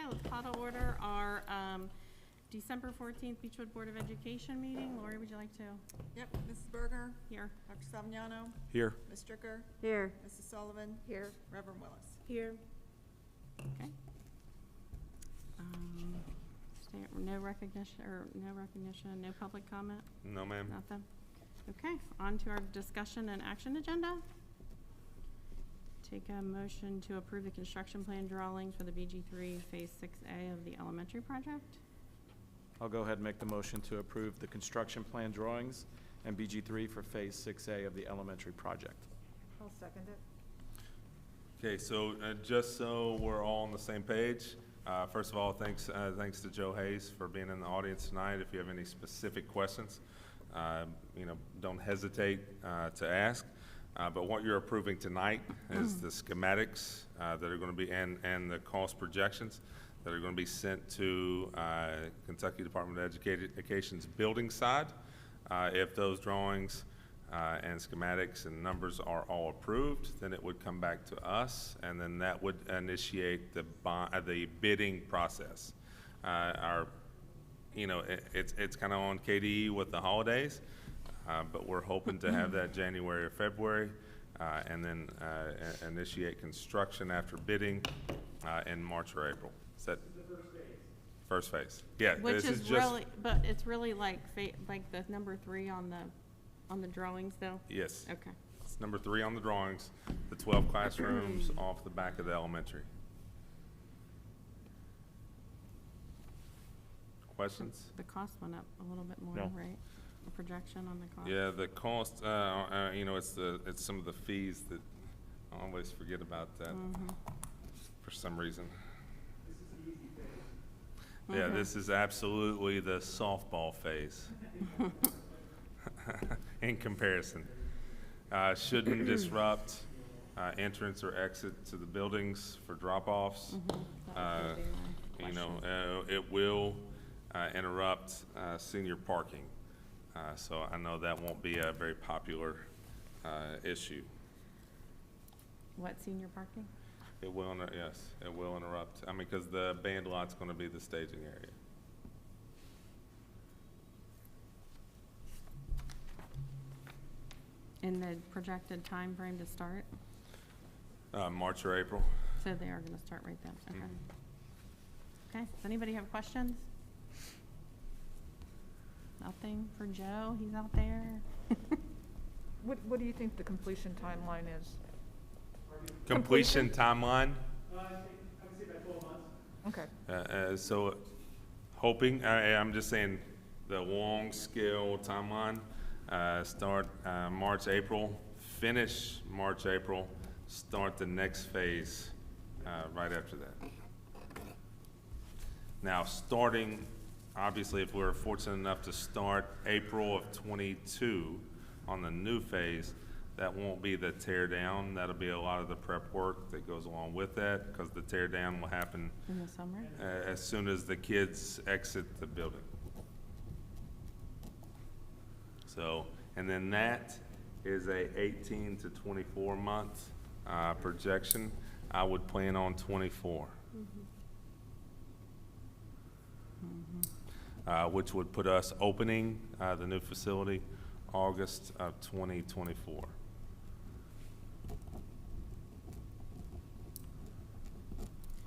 let's call to order our December 14th Beechwood Board of Education meeting. Lori, would you like to? Yep, Mrs. Berger. Here. Dr. Savignano. Here. Ms. Stricker. Here. Mrs. Sullivan. Here. Reverend Willis. Here. Okay. No recognition, no public comment? No, ma'am. Nothing? Okay, on to our discussion and action agenda. Take a motion to approve the construction plan drawings for the BG3 Phase 6A of the elementary project. I'll go ahead and make the motion to approve the construction plan drawings and BG3 for Phase 6A of the elementary project. I'll second it. Okay, so just so we're all on the same page, first of all, thanks to Joe Hayes for being in the audience tonight. If you have any specific questions, don't hesitate to ask. But what you're approving tonight is the schematics that are going to be and the cost projections that are going to be sent to Kentucky Department of Education's building side. If those drawings and schematics and numbers are all approved, then it would come back to us, and then that would initiate the bidding process. It's kind of on KDE with the holidays, but we're hoping to have that January or February, and then initiate construction after bidding in March or April. Is that the first phase? Yeah, Which this is just, really, but it's really like the number 3 on the drawings, though? yes. Okay. It's number 3 on the drawings, the 12 classrooms off the back of the elementary. Questions? The cost went up a little bit more, No. right? The projection on the cost? Yeah, the cost, it's some of the fees that I always forget about that for some reason. Yeah, this is absolutely the softball phase in comparison. Shouldn't disrupt entrance or exit to the buildings for drop-offs. It will interrupt senior parking. So I know that won't be a very popular issue. What, senior parking? It will, yes, it will interrupt. I mean, because the band lot's going to be the staging area. In the projected time frame to start? March or April. So they are going to start right then, okay. Okay, does anybody have questions? Nothing for Joe, he's out there. What do you think the completion timeline is? Completion timeline. I would say about 12 months. Okay. So hoping, I'm just saying the long scale timeline, start March, April, finish March, April, start the next phase right after that. Now starting, obviously if we're fortunate enough to start April of 22 on the new phase, that won't be the tear down. That'll be a lot of the prep work that goes along with that, because the tear down will happen In the summer? as soon as the kids exit the building. So, and then that is a 18 to 24 month projection. I would plan on 24. Which would put us opening the new facility August of 2024.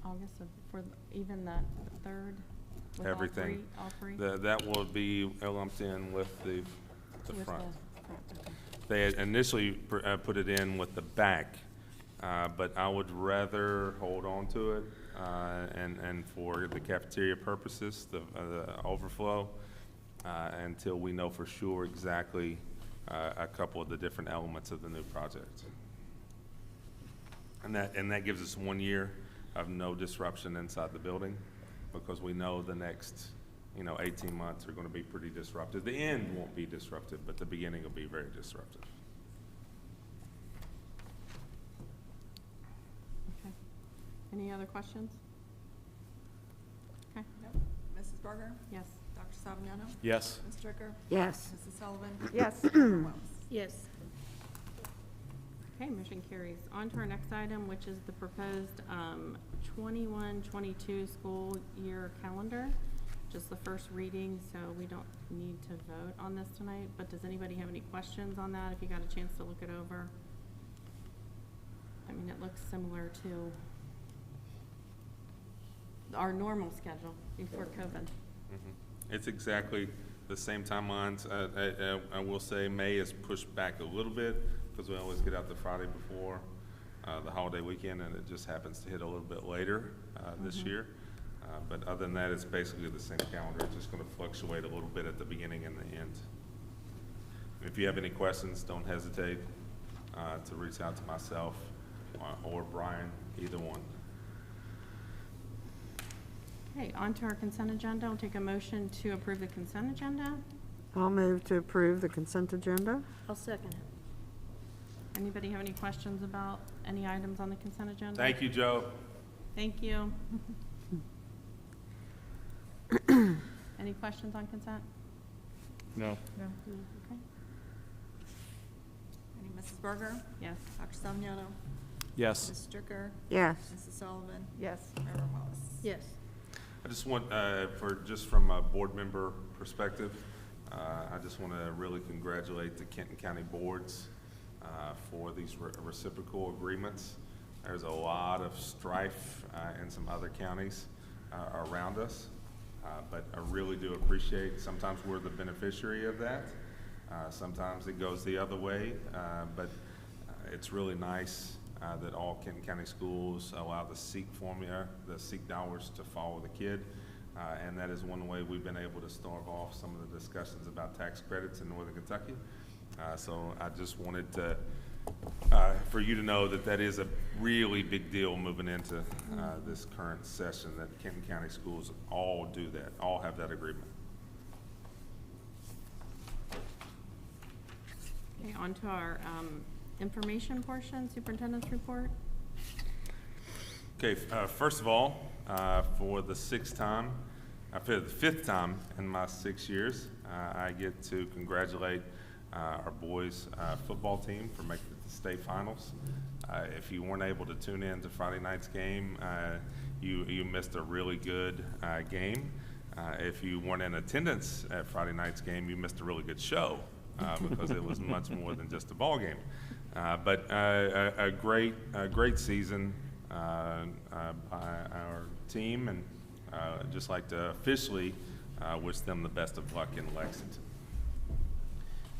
August for even the third? With Everything. All three? That will be lumped in with the With front. okay. They had initially put it in with the back, but I would rather hold on to it and for the cafeteria purposes, the overflow, until we know for sure exactly a couple of the different elements of the new project. And that gives us 1 year of no disruption inside the building, because we know the next 18 months are going to be pretty disruptive. The end won't be disruptive, but the beginning will be very disruptive. Okay. Any other questions? Okay, Yep. Mrs. Berger. yes. Dr. Savignano. Yes. Ms. Stricker. Yes. Mrs. Sullivan. Yes. Reverend Willis. Yes. Okay, motion carries. On to our next item, which is the proposed 21-22 school year calendar, just the first reading, so we don't need to vote on this tonight, but does anybody have any questions on that, if you got a chance to look it over? I mean, it looks similar to our normal schedule before COVID. It's exactly the same timelines. I will say May is pushed back a little bit because we always get out the Friday before the holiday weekend, and it just happens to hit a little bit later this year. But other than that, it's basically the same calendar. It's just going to fluctuate a little bit at the beginning and the end. If you have any questions, don't hesitate to reach out to myself or Brian, either one. Okay, on to our consent agenda. I'll take a motion to approve the consent agenda. I'll move to approve the consent agenda. I'll second it. Anybody have any questions about any items on the consent agenda? Thank you, Joe. Thank you. Any questions on consent? No. No. Okay. Any Mrs. Berger? Yes. Dr. Saviano? Yes. Ms. Stricker? Yes. Mrs. Sullivan? Yes. Mayor Wallace? Yes. I just want, from a board member perspective, I just want to really congratulate the Kenton County boards for these reciprocal agreements. There's a lot of strife in some other counties around us, but I really do appreciate, sometimes we're the beneficiary of that. Sometimes it goes the other way, but it's really nice that all Kenton County schools allow the SEEK formula, the SEEK dollars to follow the kid. And that is one way we've been able to stave off some of the discussions about tax credits in Northern Kentucky. So I just wanted to, for you to know that that is a really big deal moving into this current session, that Kenton County schools all do that, all have that agreement. Okay, on to our information portion, superintendent's report. Okay, first of all, for the fifth time in my 6 years, I get to congratulate our boys football team for making it to state finals. If you weren't able to tune in to Friday night's game, you missed a really good game. If you weren't in attendance at Friday night's game, you missed a really good show because it was much more than just a ball game. But a great season by our team, and just like to officially wish them the best of luck in Lexington.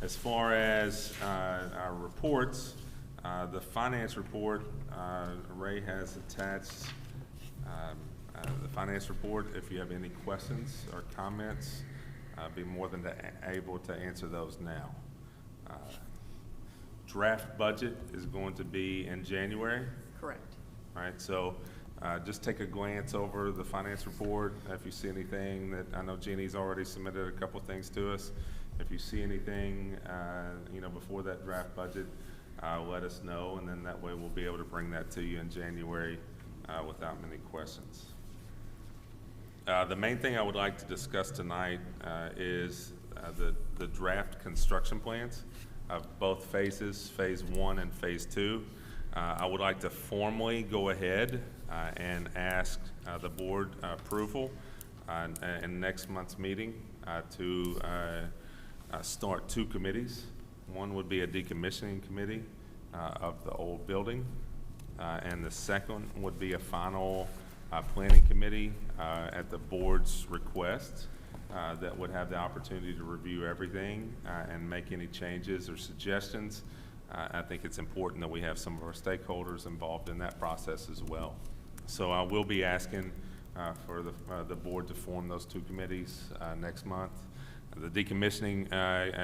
As far as our reports, the finance report, Ray has attached the finance report. If you have any questions or comments, I'd be more than able to answer those now. Draft budget is going to be in January. Correct. All right, so just take a glance over the finance report. If you see anything that, I know Jeannie's already submitted a couple things to us. If you see anything, before that draft budget, let us know, and then that way we'll be able to bring that to you in January without many questions. The main thing I would like to discuss tonight is the draft construction plans of both phases, phase 1 and phase 2. I would like to formally go ahead and ask the board approval in next month's meeting to start 2 committees. One would be a decommissioning committee of the old building, and the second would be a final planning committee at the board's request that would have the opportunity to review everything and make any changes or suggestions. I think it's important that we have some of our stakeholders involved in that process as well. So I will be asking for the board to form those 2 committees next month. The decommissioning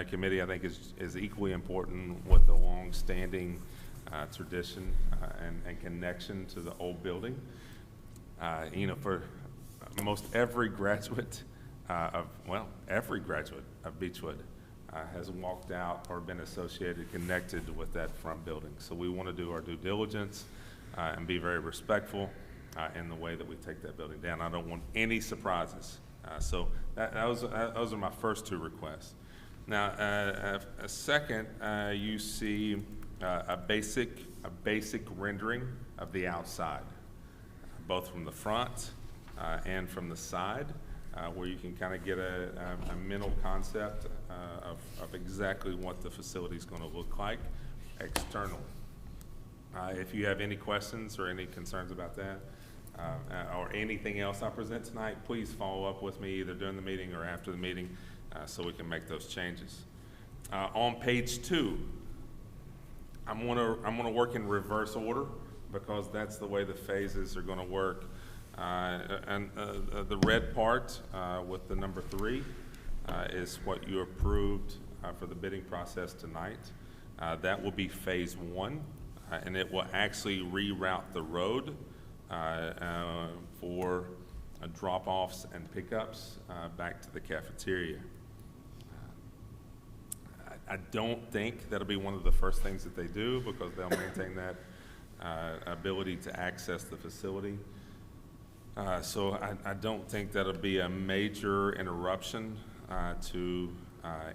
committee, I think, is equally important with the long-standing tradition and connection to the old building. For most every graduate every graduate of Beechwood has walked out or been associated, connected with that front building. So we want to do our due diligence and be very respectful in the way that we take that building down. I don't want any surprises. So those are my first 2 requests. Now, a second, you see a basic rendering of the outside. both from the front and from the side, where you can kind of get a mental concept of exactly what the facility is going to look like external. If you have any questions or any concerns about that, or anything else I present tonight, please follow up with me either during the meeting or after the meeting, so we can make those changes. On page 2, I'm gonna work in reverse order because that's the way the phases are gonna work. The red part with the number 3 is what you approved for the bidding process tonight. That will be phase 1, and it will actually reroute the road for drop-offs and pickups back to the cafeteria. I don't think that'll be one of the first things that they do because they'll maintain that ability to access the facility. So I don't think that'll be a major interruption to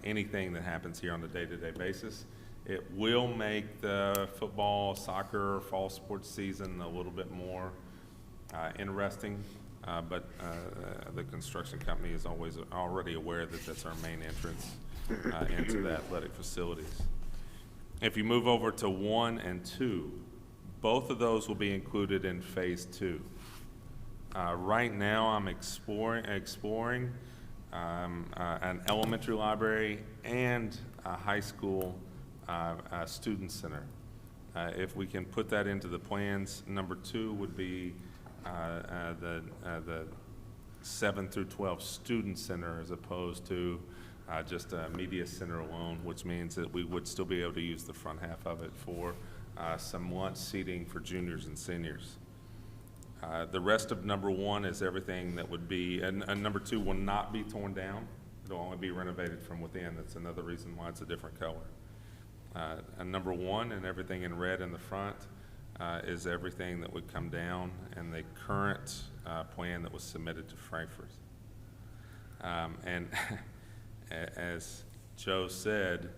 anything that happens here on a day-to-day basis. It will make the football, soccer, fall sports season a little bit more interesting, but the construction company is already aware that that's our main entrance into the athletic facilities. If you move over to 1 and 2, both of those will be included in phase 2. Right now, I'm exploring an elementary library and a high school student center. If we can put that into the plans, number 2 would be the 7 through 12 student center as opposed to just a media center alone, which means that we would still be able to use the front half of it for some lunch seating for juniors and seniors. The rest of number 1 is everything that would be, and number 2 will not be torn down. It'll only be renovated from within. That's another reason why it's a different color. And number 1 and everything in red in the front is everything that would come down and the current plan that was submitted to Frankfurt. And as Joe said,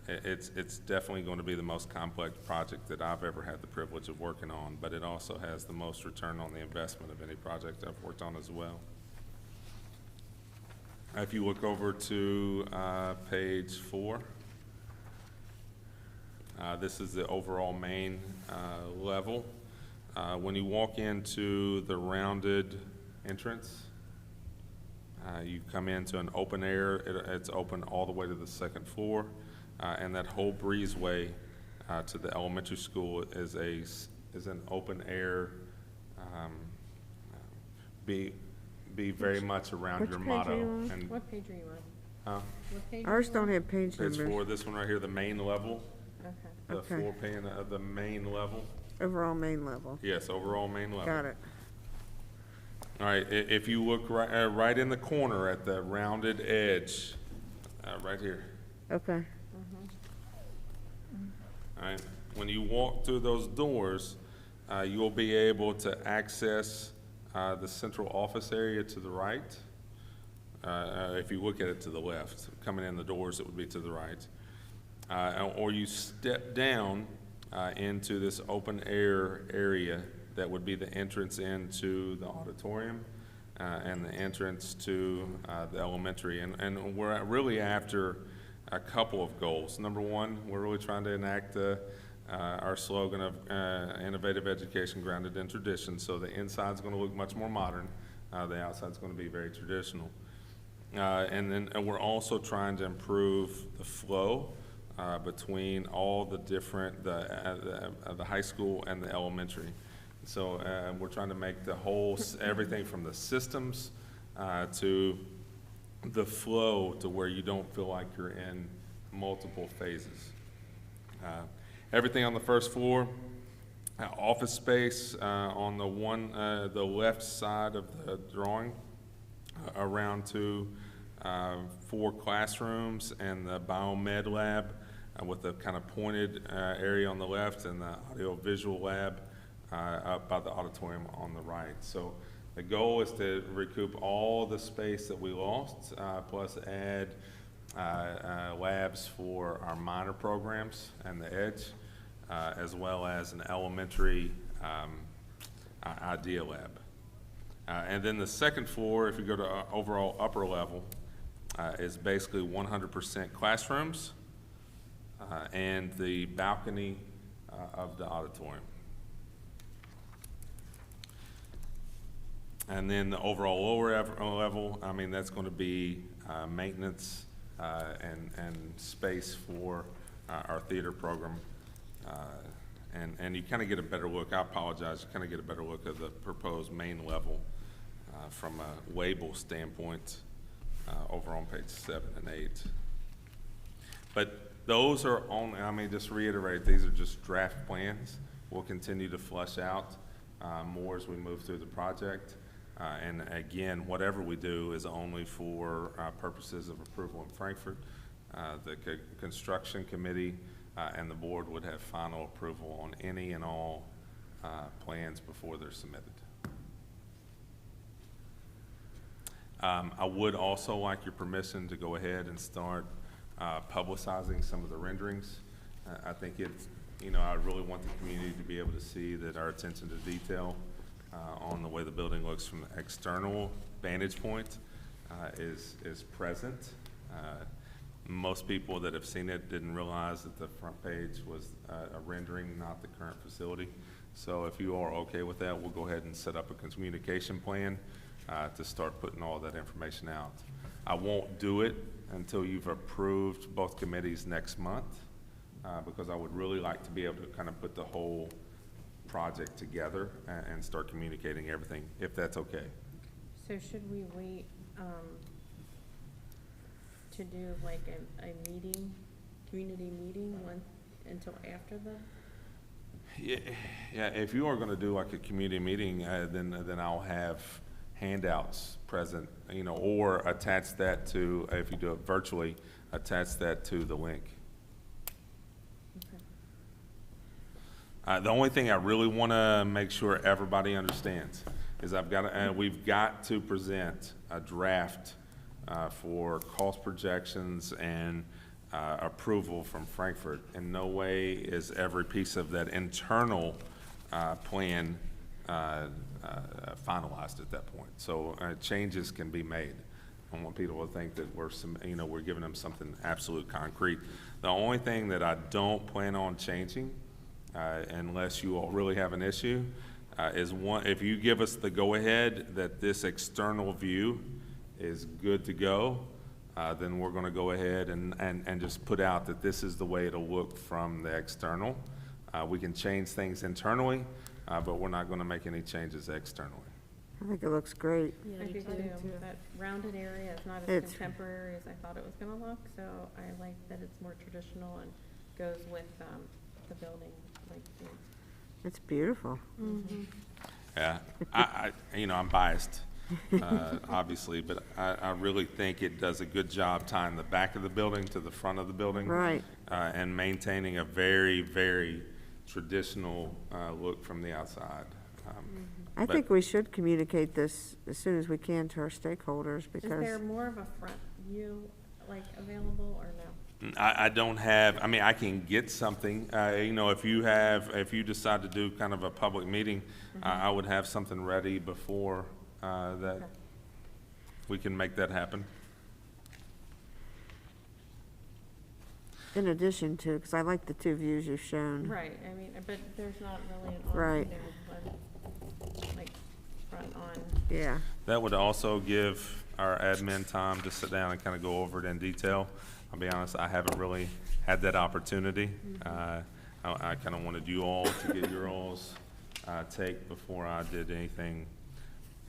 it's definitely going to be the most complex project that I've ever had the privilege of working on, but it also has the most return on the investment of any project I've worked on as well. If you look over to page 4, this is the overall main level. When you walk into the rounded entrance, you come into an open air. It's open all the way to the 2nd floor, and that whole breezeway to the elementary school is an open air. Be very much around Which your page are motto. you on? And What page are you on? What page are Ours you don't on? have page page numbers. 4, this one right here, the main level, Okay. the Okay. floor plan of the main level. Overall main level. Yes, overall main level. Got it. All right, if you look right in the corner at the rounded edge, right here. Okay. All right, when you walk through those doors, you'll be able to access the central office area to the right. If you look at it to the left, coming in the doors, it would be to the right. Or you step down into this open air area that would be the entrance into the auditorium and the entrance to the elementary. And we're really after a couple of goals. Number 1, we're really trying to enact our slogan of innovative education grounded in tradition. So the inside's going to look much more modern. The outside's going to be very traditional. And we're also trying to improve the flow between all the different, the high school and the elementary. So we're trying to make the whole, everything from the systems to the flow to where you don't feel like you're in multiple phases. Everything on the first floor, office space on the left side of the drawing, around to 4 classrooms and the biomed lab with the kind of pointed area on the left and the audio-visual lab up by the auditorium on the right. So the goal is to recoup all the space that we lost, plus add labs for our minor programs and the EDGE, as well as an elementary Idea Lab. And then the second floor, if you go to overall upper level, is basically 100% classrooms and the balcony of the auditorium. And then the overall lower level, I mean, that's going to be maintenance and space for our theater program. And you kind of get a better look, I apologize, you kind of get a better look at the proposed main level from a label standpoint over on page 7 and 8. But those are only, I mean, just reiterate, these are just draft plans. We'll continue to flush out more as we move through the project. And again, whatever we do is only for purposes of approval in Frankfurt. The construction committee and the board would have final approval on any and all plans before they're submitted. I would also like your permission to go ahead and start publicizing some of the renderings. I think it's, you know, I really want the community to be able to see that our attention to detail on the way the building looks from the external vantage point is present. Most people that have seen it didn't realize that the front page was a rendering, not the current facility. So if you are okay with that, we'll go ahead and set up a communication plan to start putting all that information out. I won't do it until you've approved both committees next month because I would really like to be able to kind of put the whole project together and start communicating everything, if that's okay. So should we wait to do like a meeting, community meeting until after the? Yeah, if you are gonna do like a community meeting, then I'll have handouts present, you know, or attach that to, if you do it virtually, attach that to the link. The only thing I really want to make sure everybody understands is we've got to present a draft for cost projections and approval from Frankfurt. In no way is every piece of that internal plan finalized at that point. So changes can be made. I don't want people to think that we're giving them something absolute concrete. The only thing that I don't plan on changing unless you all really have an issue, is if you give us the go-ahead that this external view is good to go, then we're going to go ahead and just put out that this is the way it'll look from the external. We can change things internally, but we're not going to make any changes externally. I think it looks great. Yeah, I do too. That rounded area is not as contemporary as I thought it was gonna look, so I like that it's more traditional and goes with the building. It's beautiful. Mm-hmm. Yeah, I'm biased, obviously, but I really think it does a good job tying the back of the building to the front of the building. Right. And maintaining a very, very traditional look from the outside. I think we should communicate this as soon as we can to our stakeholders because. Is there more of a front view, like, available or no? I don't have, I mean, I can get something, if you decide to do kind of a public meeting, I would have something ready before that we can make that happen. Okay. In addition to, because I like the two views you've shown. Right, I mean, but there's not really an Right. like front on. Yeah. That would also give our admin time to sit down and kind of go over it in detail. I'll be honest, I haven't really had that opportunity. I kind of wanted you all to get your all's take before I did anything.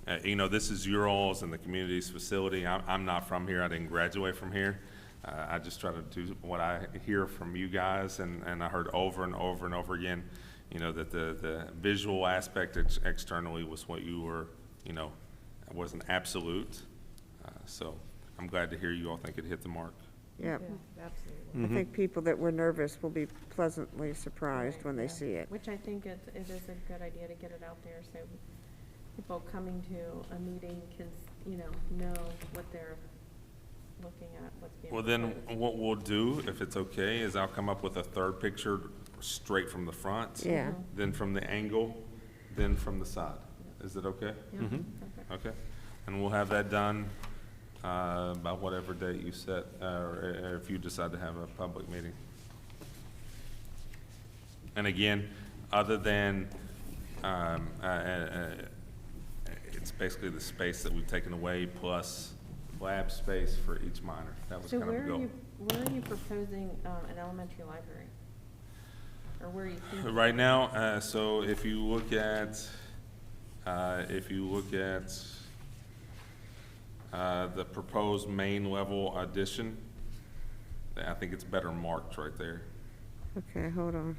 This is your all's and the community's facility. I'm not from here. I didn't graduate from here. I just try to do what I hear from you guys, and I heard over and over and over again, that the visual aspect externally was what you were, wasn't absolute. So I'm glad to hear you all think it hit the mark. Yep. Yeah, absolutely. I think people that were nervous will be pleasantly surprised when they Yeah. see it. Which I think it is a good idea to get it out there, so people coming to a meeting can, know what they're looking at, what's being Well, then proposed. what we'll do, if it's okay, is I'll come up with a third picture straight from the front. Yeah. Then from the angle, then from the side. Is it okay? Yeah, Mhm. perfect. Okay. And we'll have that done by whatever date you set, or if you decide to have a public meeting. And again, other than, it's basically the space that we've taken away plus lab space for each minor. That was So kind of the goal. where are you proposing, an elementary library? Or where are you thinking? Right now, so if you look at, the proposed main level addition, I think it's better marked right there. Okay, hold on.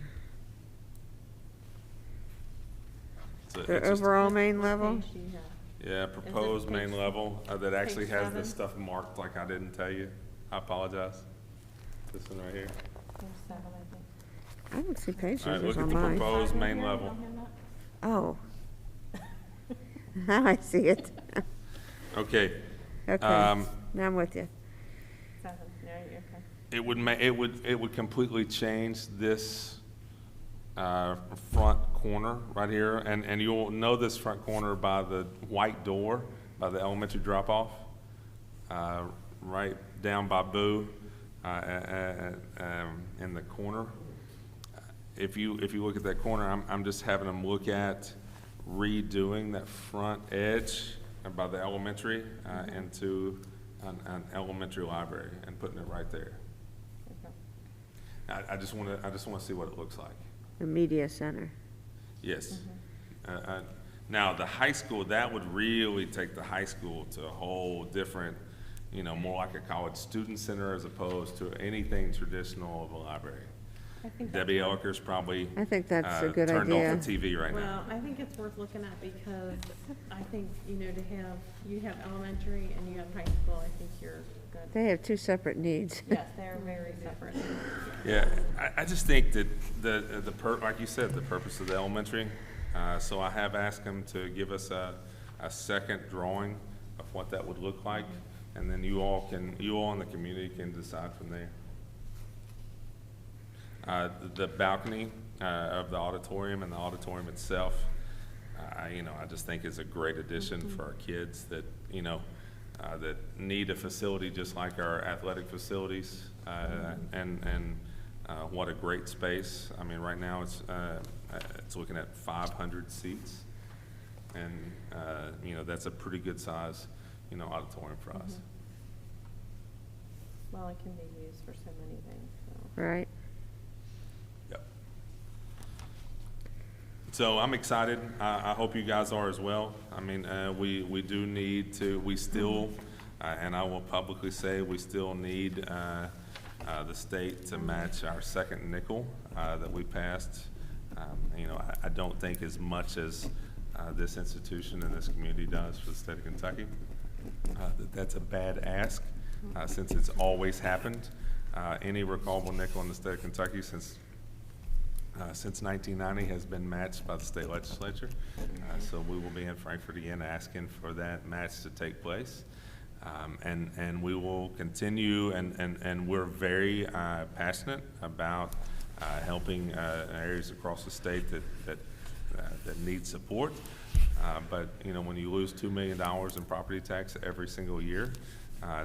So The it's just- overall main level? Page do you have? Yeah, proposed main page- level, that actually page has this 7? stuff marked like I didn't tell you. I apologize. This one right here. Page 7, I think. I don't see page All right, numbers look at on the mine. proposed Five main here, you level. don't have that? Oh. Now I see it. Okay, Okay, um, now I'm with you. 7, no, you're okay. it would completely change this, front corner right here, and you'll know this front corner by the white door, by the elementary drop-off, right down by Boo, in the corner. If you look at that corner, I'm just having them look at redoing that front edge by the elementary, into an elementary library and putting it right there. Okay. I just wanna see what it looks like. The media center. Yes. Now, the high school, that would really take the high school to a whole different, more like a college student center as opposed to anything traditional of a library. I think that's Debbie worth- Elker's probably, I think that's a good turned idea. off the TV right now. Well, I think it's worth looking at because I think, you have elementary and you have high school, I think you're good. They have two separate needs. Yes, they're very separate. Yeah, I just think that like you said, the purpose of the elementary, so I have asked them to give us a second drawing of what that would look like, and then you all in the community can decide from there. The balcony, of the auditorium and the auditorium itself, I just think is a great addition for our kids that, that need a facility just like our athletic facilities, and what a great space. I mean, right now it's looking at 500 seats, and, that's a pretty good size, auditorium for us. Well, it can be used for so many things, so. Right? Yep. So I'm excited. I hope you guys are as well. I mean, we do need to, we still, and I will publicly say, we still need the state to match our second nickel that we passed. I don't think as much as this institution and this community does for the state of Kentucky. That's a bad ask, since it's always happened. Any recallable nickel in the state of Kentucky since 1990 has been matched by the state legislature. So we will be in Frankfurt again asking for that match to take place. And we will continue, and we're very passionate about helping areas across the state that need support. But when you lose $2 million in property tax every single year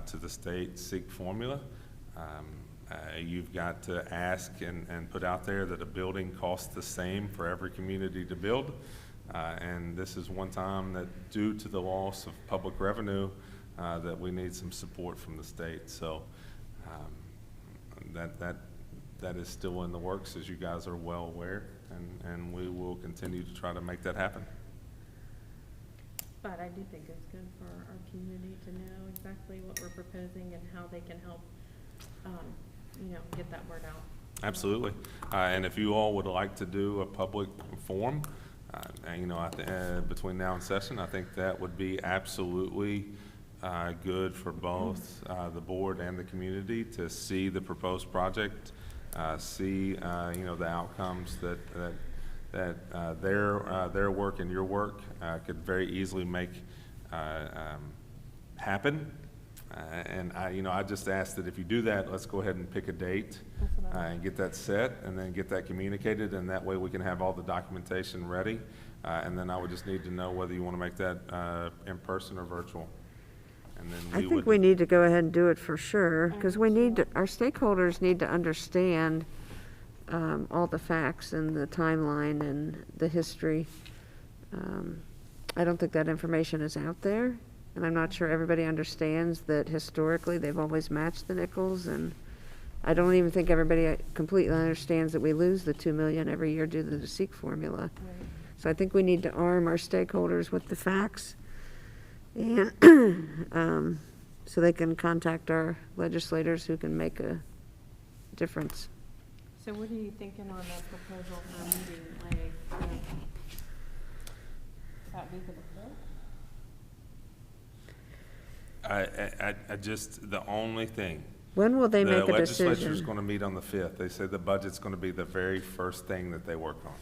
to the state SEEK formula, you've got to ask and put out there that a building costs the same for every community to build. And this is one time that, due to the loss of public revenue, that we need some support from the state. So that is still in the works, as you guys are well aware, and we will continue to try to make that happen. But I do think it's good for our community to know exactly what we're proposing and how they can help, get that word out. Absolutely. And if you all would like to do a public forum, between now and session, I think that would be absolutely good for both the board and the community to see the proposed project, see the outcomes that their work and your work could very easily make happen. And I just ask that if you do that, let's go ahead and pick a date. That's what and get that set, and then get that communicated, and that way we can have all the documentation ready. And then I would just need to know whether you want to make that in person or virtual. And then I think we need to go ahead and do it for sure, because we need to, our stakeholders need to understand all the facts and the timeline and the history. I don't think that information is out there, and I'm not sure everybody understands that historically they've always matched the nickels, and I don't even think everybody completely understands that we lose the 2 million every year due to the SEEK formula. Right. So I think we need to arm our stakeholders with the facts, and so they can contact our legislators who can make a difference. So what are you thinking on that proposal for a meeting, like, that week of the 5th? I just, the only thing. When will they make a The legislature's decision? gonna meet on the 5th. They say the budget's gonna be the very first thing that they work on.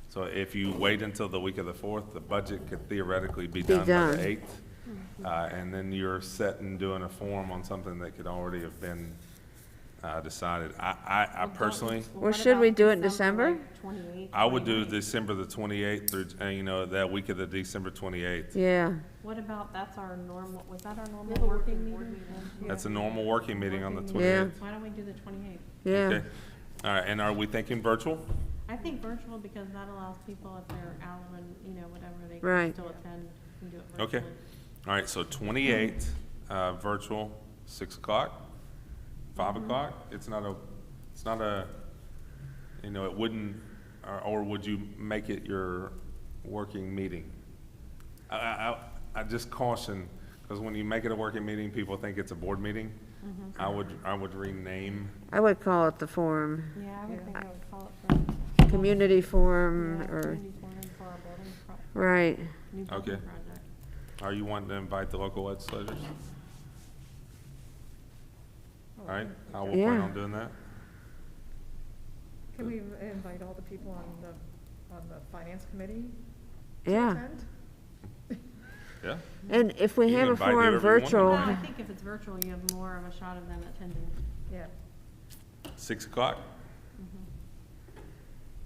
So if you wait until the week of the 4th, the budget could theoretically be done by done. the 8th. And then you're set and doing a form on something that could already have been decided. I personally, Or should we do it in December? Like 28th, I would do 29th? December the 28th through, that week of the December 28th. Yeah, What about, that's our normal, was that our normal working meeting? That's a normal working meeting on the Working 28th. meeting. Why don't we do the 28th? yeah. Okay. All right, and are we thinking virtual? I think virtual, because that allows people, if they're out and, whatever, they can Right. still attend and do it Okay. virtually. All right, so 28th, virtual, 6 o'clock, 5 o'clock? It's not a, it wouldn't, or would you make it your working meeting? I just caution, because when you make it a working meeting, people think it's a board meeting. I would rename, I would call it the forum, Yeah, I would think I would call it for. community forum, Yeah, or, community forum for our building right. new building Okay. project. are you wanting to invite the local legislators? All right, I will plan Yeah. on doing that. Can we invite all the people on the finance committee to Yeah, attend? Yeah? and if we You have can a invite forum whoever you want. virtual, Well, I think if it's virtual, you have more of a shot of them attending. Yeah. 6 o'clock?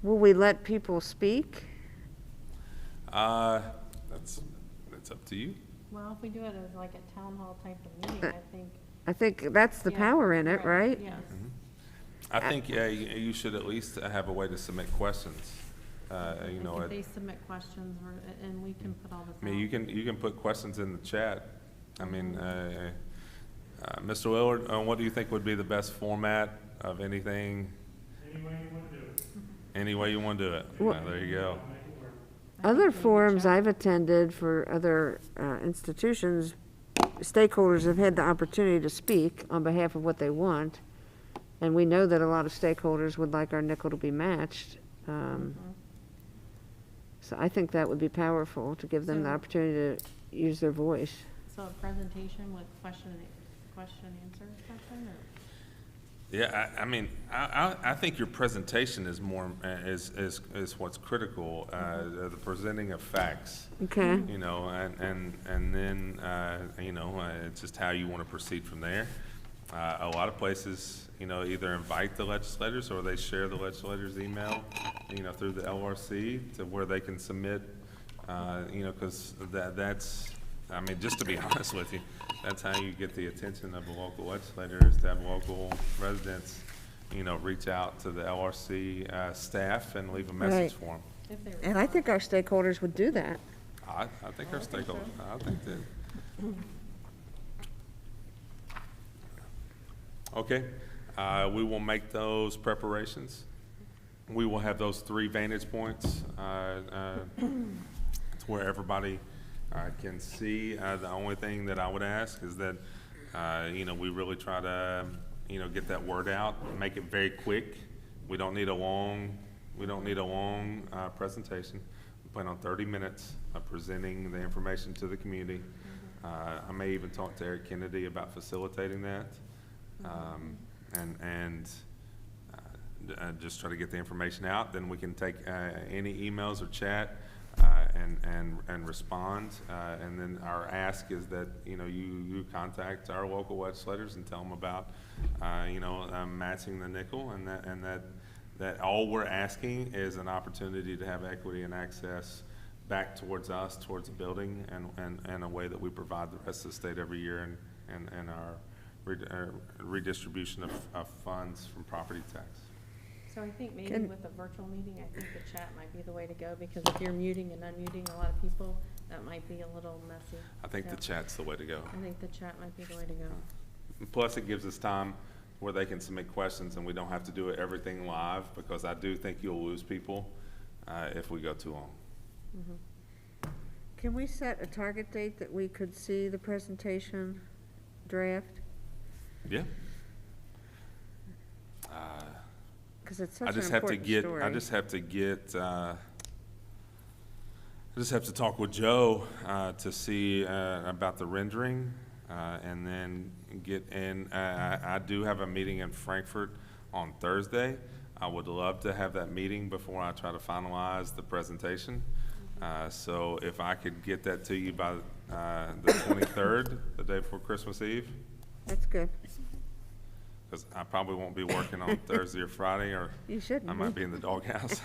will we let people speak? That's up to you. Well, if we do it as like a town hall type of meeting, I think. I think that's the yeah, power in it, right? Yes. I think, yeah, you should at least have a way to submit questions. Like if they submit questions, and we can put all this I mean, out. you can put questions in the chat. I mean, Mr. Willard, what do you think would be the best format of anything? Any way you want to do it. Any way you want to do it? Well- Yeah, there you go. Make it work. I Other think we could forums check. I've attended for other institutions, stakeholders have had the opportunity to speak on behalf of what they want, and we know that a lot of stakeholders would like our nickel to be matched. So I think that would be powerful, to give them the So- opportunity to use their voice. So a presentation with question answer session, or? Yeah, I mean, I think your presentation is more, is what's critical, the presenting of facts. Okay, You know, and then, it's just how you want to proceed from there. A lot of places, either invite the legislators or they share the legislators' email, through the LRC to where they can submit, because that's, I mean, just to be honest with you, that's how you get the attention of the local legislator, is to have local residents, reach out to the LRC, staff and leave a message Right. for them. If they and I think our stakeholders would do that. I think our stakeholders, I think that. Okay, we will make those preparations. We will have those 3 vantage points, to where everybody, can see. The only thing that I would ask is that, we really try to, get that word out, make it very quick. We don't need a long, presentation. We plan on 30 minutes of presenting the information to the community. I may even talk to Eric Kennedy about facilitating that. And just try to get the information out. Then we can take any emails or chat and respond. And then our ask is that, you contact our local legislators and tell them about, matching the nickel, and that all we're asking is an opportunity to have equity and access back towards us, towards the building, and a way that we provide the rest of the state every year, and our redistribution of funds from property tax. So I think maybe with a virtual meeting, I think the chat might be the way to go, because if you're muting and unmuting a lot of people, that might be a little messy. I think the chat's the way to go. I think the chat might be the way to go. Plus, it gives us time where they can submit questions, and we don't have to do everything live, because I do think you'll lose people if we go too long. Mhm. Can we set a target date that we could see the presentation draft? Yeah. Because it's I such an just have to important get, story. I just have to talk with Joe to see about the rendering, and then get in. I do have a meeting in Frankfurt on Thursday. I would love to have that meeting before I try to finalize the presentation. So if I could get that to you by the 23rd, the day before Christmas Eve, That's good. because I probably won't be working on Thursday or Friday, or You shouldn't I might be in the doghouse.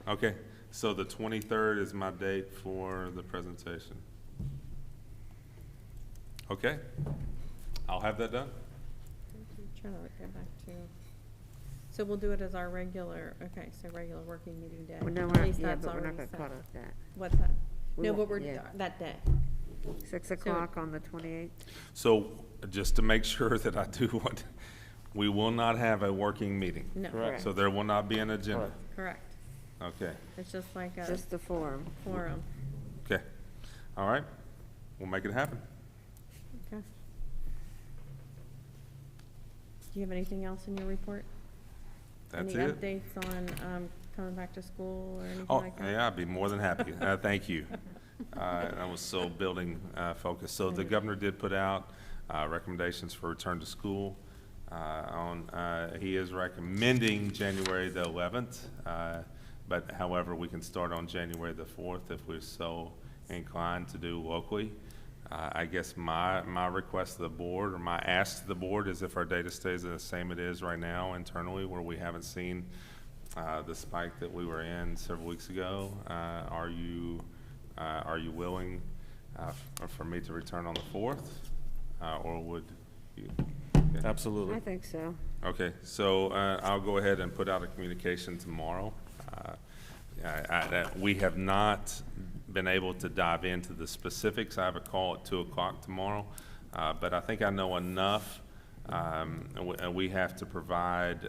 Okay, so the 23rd is my date for the presentation. Okay, I'll have that done. Trying to go back to, so we'll do it as our regular, okay, so regular working meeting day. Well, no, At we're not, least yeah, that's but we're not already gonna set. call it that. What's that? We No, won't- but we're, yeah. that day. 6 o'clock on the 28th? So just to make sure that I do what, we will not have a working meeting. No, Correct. So there will not be an agenda. correct. Okay, It's just like a Just the forum. forum. okay. All right, we'll make it happen. Okay. Do you have anything else in your report? That's Any it. updates on coming back to school or anything Oh, like that? yeah, I'd be more than happy. Thank you. I was so building focus. So the governor did put out recommendations for return to school. He is recommending January the 11th, but however, we can start on January the 4th if we're so inclined to do locally. I guess my request to the board, or my ask to the board, is if our data stays the same it is right now internally, where we haven't seen the spike that we were in several weeks ago, are you willing for me to return on the 4th, or would you? Okay. Absolutely. I think so. Okay, so I'll go ahead and put out a communication tomorrow. We have not been able to dive into the specifics. I have a call at 2 o'clock tomorrow, but I think I know enough. We have to provide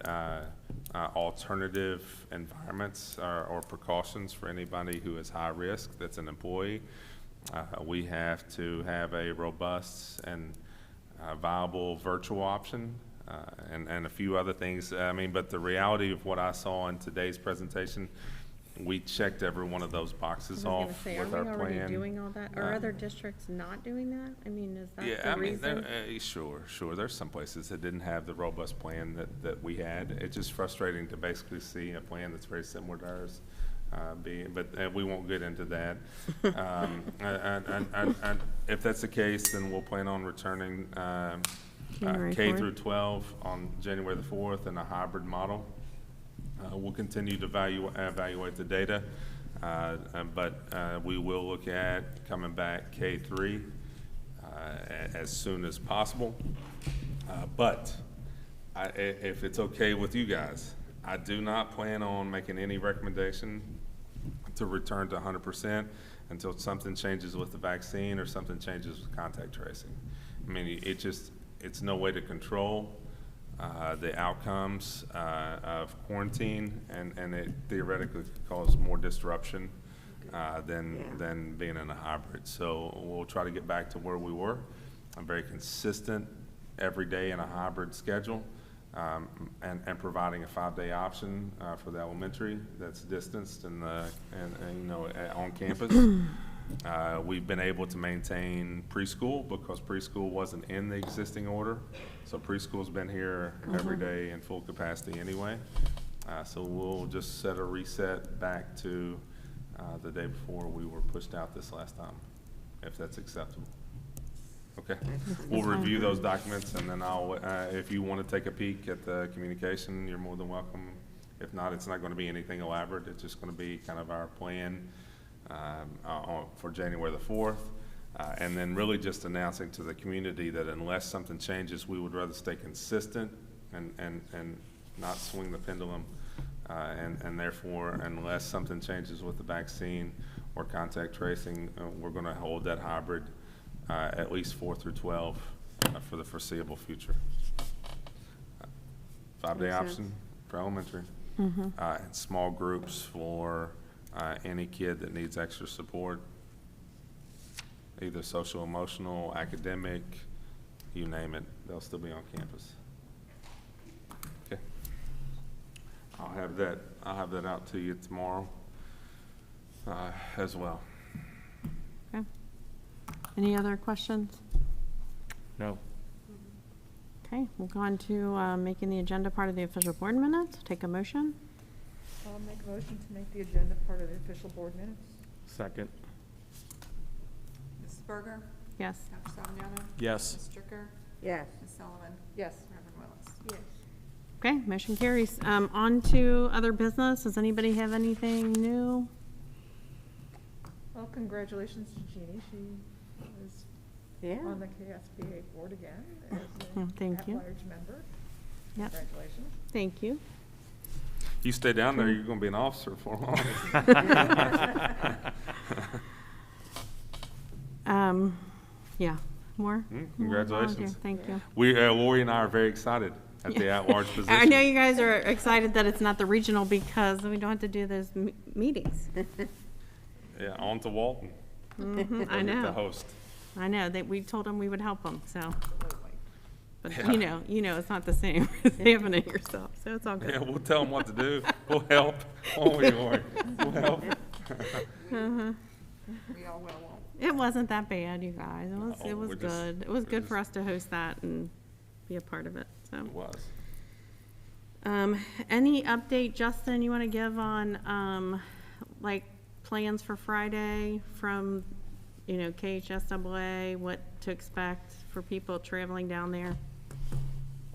alternative environments or precautions for anybody who is high risk that's an employee. We have to have a robust and viable virtual option, and a few other things. I mean, but the reality of what I saw in today's presentation, we checked every one of those boxes I was gonna off say, with are our we already plan. doing all that? Are other districts not doing that? I mean, is that Yeah, the I mean, reason? sure. There's some places that didn't have the robust plan that we had. It's just frustrating to basically see a plan that's very similar to ours. But we won't get into that. And if that's the case, then we'll plan on returning January K 4th. through 12 on January the 4th in a hybrid model. We'll continue to evaluate the data, but we will look at coming back K3 as soon as possible. But if it's okay with you guys, I do not plan on making any recommendation to return to 100% until something changes with the vaccine or something changes with contact tracing. I mean, it's no way to control the outcomes of quarantine, and it theoretically could cause more disruption than being in a hybrid. So we'll try to get back to where we were. I'm very consistent every day in a hybrid schedule, and providing a 5-day option for the elementary that's distanced and on campus. We've been able to maintain preschool because preschool wasn't in the existing order. So preschool's been here every day in full capacity anyway. So we'll just set a reset back to the day before we were pushed out this last time, if that's acceptable. Okay, we'll review those documents, and then I'll, if you want to take a peek at the communication, you're more than welcome. If not, it's not going to be anything elaborate. It's just going to be kind of our plan for January the 4th. And then really just announcing to the community that unless something changes, we would rather stay consistent and not swing the pendulum. And therefore, unless something changes with the vaccine or contact tracing, we're going to hold that hybrid at least 4 through 12 for the foreseeable future. 5-day Makes option sense. for elementary. Mm-hmm. And small groups for any kid that needs extra support, either social, emotional, academic, you name it, they'll still be on campus. Okay. I'll have that out to you tomorrow as well. Okay. Any other questions? No. Okay, we'll go on to making the agenda part of the official board minutes. Take a motion. I'll make a motion to make the agenda part of the official board minutes. Second. Mrs. Berger? Yes. Dr. Salviniano? Yes. Ms. Stricker? Yes. Ms. Sullivan? Yes. Reverend Willis? Yes. Okay, motion carries. On to other business. Does anybody have anything new? Well, congratulations to Jeannie. She is Yeah. on the KSBA board again as Oh, an thank you. at-large member. Yep. Congratulations. Thank you. You stay down there, you're going to be an officer for long. Yeah, more? More Congratulations. volunteer. Thank you. Lori and I are very excited at the at-large position. I know you guys are excited that it's not the regional because we don't have to do those meetings. Yeah, on to Walton. Mhm, I We'll get to know. host. I know, that we told them we would help them, so. But Yeah. you know, it's not the same as having it yourself, so it's all Yeah, good. we'll tell them what to do. We'll help. Oh, Lori, we'll help. Uh-huh. We all will, won't It wasn't that bad, you guys. It was, No, it was we're just- good. It was we're good for us just- to host that and be a part of it, so. It was. Any update, Justin, you want to give on, like, plans for Friday from, you know, KHSAA, what to expect for people traveling down there?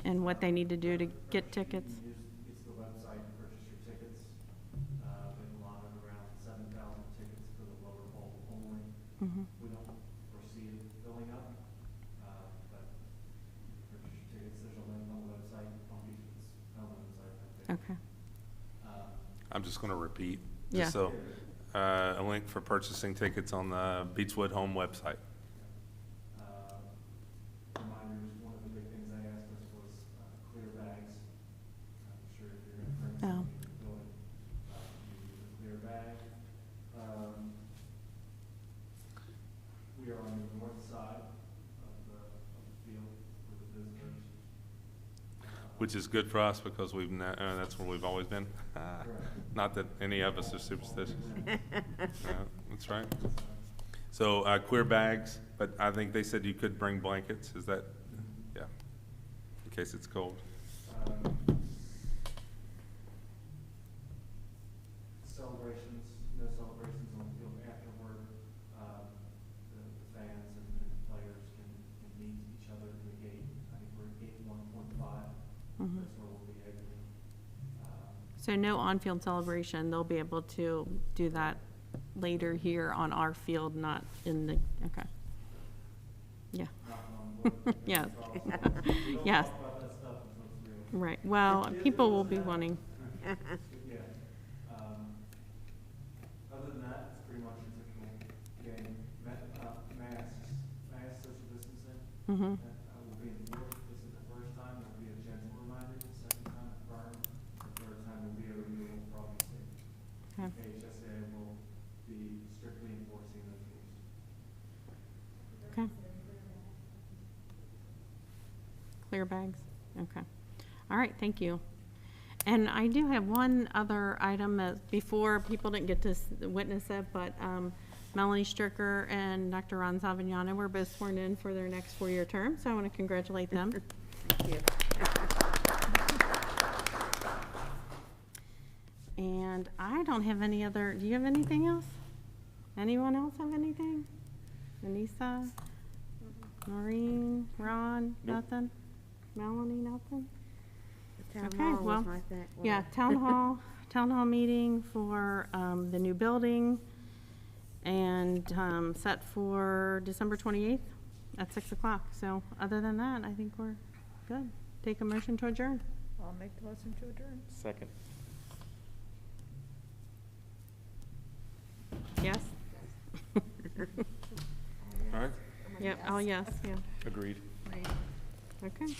And what they need to do to get tickets? You use the website to purchase your tickets. We've allotted around 7,000 tickets for the lower bowl only. Mhm. We don't foresee it filling up, but purchase your tickets, there's a link on the website, on Beechwood's own website. Okay. I'm just going to repeat. Yeah. Just so, a link for purchasing tickets on the Beechwood home website. Reminders, one of the big things they asked us was clear bags. I'm sure if you're going to bring Oh. something to the building, you use a clear bag. We are on the north side of the field for the visitors. Which is good for us because that's where we've always been. Not that any of us are superstitious. That's right. So queer bags, but I think they said you could bring blankets. Is that, yeah, in case it's cold. Celebrations, no celebrations on the field afterward. The fans and players can meet each other in the gate. I think we're at gate 1.5. Mhm. That's where we'll be exiting. So no on-field celebration. They'll be able to do that later here on our field, not in the, okay. Yeah. Knock on wood. Yes. We don't Yes. talk about that stuff until it's real. Right. Well, people will be wanting. Yeah. Other than that, it's pretty much a typical game. Masks, social distancing. Mhm. Will be enforced. This is the first time. There'll be a gentle reminder. The second time, firm. The third time will be a renewal for obviously. Okay. KHSA will be strictly enforcing those rules. Okay. Clear bags? Okay. All right, thank you. And I do have one other item that before people didn't get to witness it, but Melanie Stricker and Dr. Ron Salviniano were both sworn in for their next 4-year term, so I want to congratulate them. Thank you. don't have any other, do you have anything else? Anyone else have anything? Anissa? Maureen? Ron? Nope. Nothing? Melanie, nothing? The town Okay, hall well, was my thing. Yeah, town hall meeting for, the new building, and, set for December 28th at 6 o'clock. So, other than that, I think we're good. Take a motion to adjourn. I'll make the motion to adjourn. Second. Yes? All right? Yep, oh, yes, yeah. Agreed. Okay.